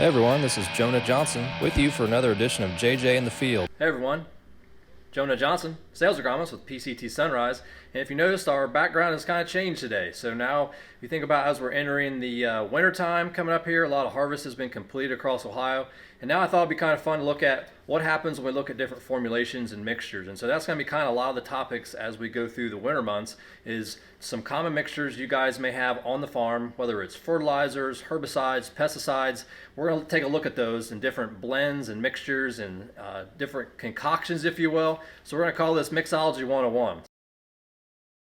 Hey everyone, this is Jonah Johnson with you for another edition of JJ in the Field. Hey everyone, Jonah Johnson, sales agronomist with PCT Sunrise. And if you noticed, our background has kind of changed today. So now, if you think about as we're entering the winter time coming up here, a lot of harvest has been completed across Ohio. And now I thought it'd be kind of fun to look at what happens when we look at different formulations and mixtures. And so that's going to be kind of a lot of the topics as we go through the winter months is some common mixtures you guys may have on the farm, whether it's fertilizers, herbicides, pesticides. We're going to take a look at those in different blends and mixtures and different concoctions, if you will. So we're going to call this Mixology 101.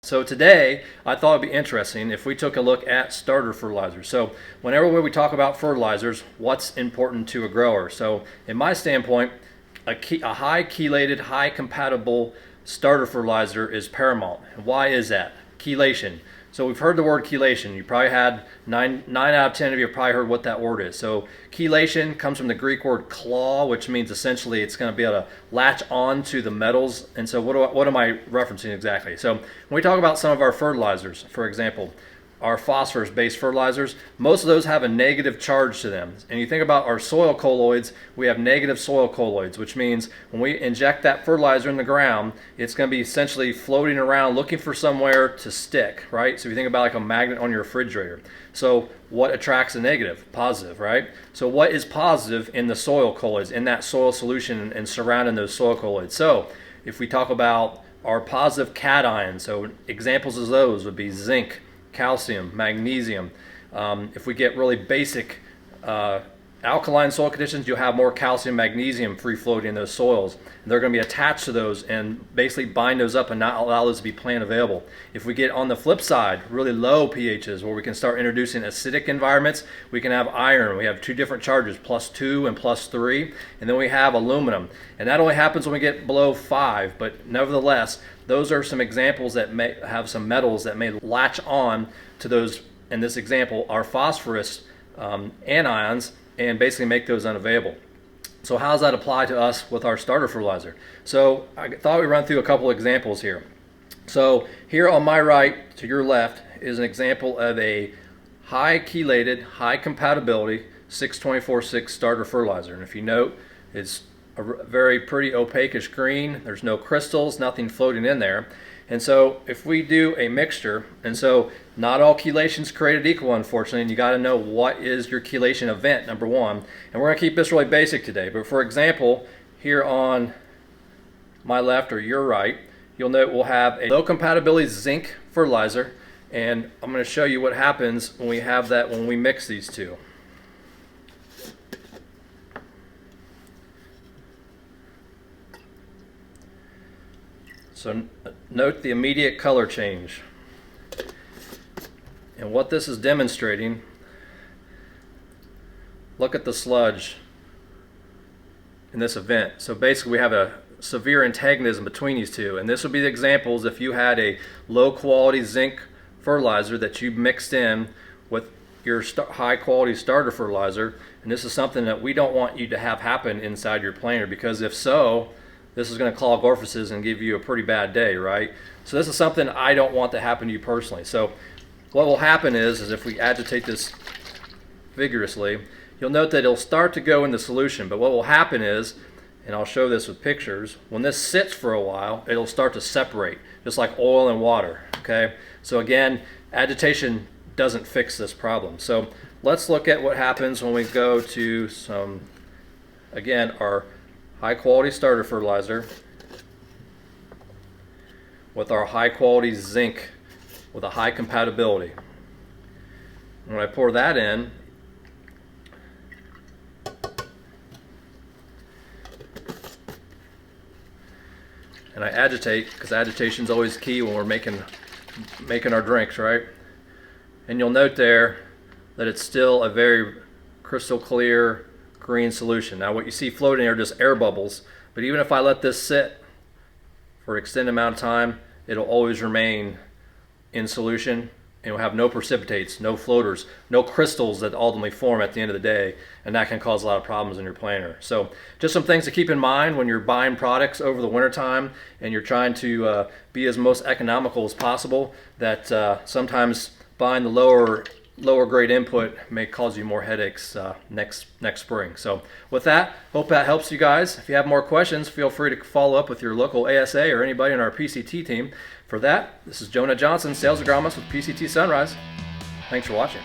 So today, I thought it'd be interesting if we took a look at starter fertilizers. So whenever we talk about fertilizers, what's important to a grower? So in my standpoint, a high chelated, high compatible starter fertilizer is paramount. And why is that? Chelation. So we've heard the word chelation. You probably had 9 out of 10 of you have probably heard what that word is. So chelation comes from the Greek word claw, which means essentially it's going to be able to latch on to the metals. And so what am I referencing exactly? So when we talk about some of our fertilizers, for example, our phosphorus-based fertilizers, most of those have a negative charge to them. And you think about our soil colloids, we have negative soil colloids, which means when we inject that fertilizer in the ground, it's going to be essentially floating around looking for somewhere to stick, right? So if you think about like a magnet on your refrigerator. So what attracts a negative? Positive, right? So what is positive in the soil colloids, in that soil solution and surrounding those soil colloids? So if we talk about our positive cations, so examples of those would be zinc, calcium, magnesium. If we get really basic alkaline soil conditions, you'll have more calcium, magnesium free floating in those soils. And they're going to be attached to those and basically bind those up and not allow those to be plant available. If we get on the flip side, really low pHs where we can start introducing acidic environments, we can have iron. We have two different charges, +2 and +3. And then we have aluminum. And that only happens when we get below 5, but nevertheless, those are some examples that may have some metals that may latch on to those, in this example, our phosphorus anions, and basically make those unavailable. So how does that apply to us with our starter fertilizer? So I thought we'd run through a couple examples here. So here on my right to your left is an example of a high chelated, high compatibility 624-6 starter fertilizer. And if you note, it's a very pretty opaquish green. There's no crystals, nothing floating in there. And so if we do a mixture, and so not all chelation's created equal, unfortunately, and you got to know what is your chelation event, number one. And we're going to keep this really basic today. But for example, here on my left or your right, you'll note we'll have a low compatibility zinc fertilizer. And I'm going to show you what happens when we have that, when we mix these two. So note the immediate color change. And what this is demonstrating, look at the sludge in this event. So basically we have a severe antagonism between these two. And this would be the examples if you had a low quality zinc fertilizer that you mixed in with your high quality starter fertilizer. And this is something that we don't want you to have happen inside your planter, because if so, this is going to clog orifices and give you a pretty bad day, right? So this is something I don't want to happen to you personally. So what will happen is if we agitate this vigorously, you'll note that it'll start to go in the solution. But what will happen is, and I'll show this with pictures, when this sits for a while, it'll start to separate, just like oil and water, okay? So again, agitation doesn't fix this problem. So let's look at what happens when we go to some, again, our high quality starter fertilizer with our high quality zinc with a high compatibility. When I pour that in, and I agitate, because agitation is always key when we're making our drinks, right? And you'll note there that it's still a very crystal clear green solution. Now what you see floating are just air bubbles, but even if I let this sit for an extended amount of time, it'll always remain in solution, and you'll have no precipitates, no floaters, no crystals that ultimately form at the end of the day, and that can cause a lot of problems in your planter. So just some things to keep in mind when you're buying products over the wintertime and you're trying to be as most economical as possible, that sometimes buying the lower lower grade input may cause you more headaches next spring. So with that, hope that helps you guys. If you have more questions, feel free to follow up with your local ASA or anybody in our PCT team. For that, this is Jonah Johnson, sales agronomist with PCT Sunrise. Thanks for watching.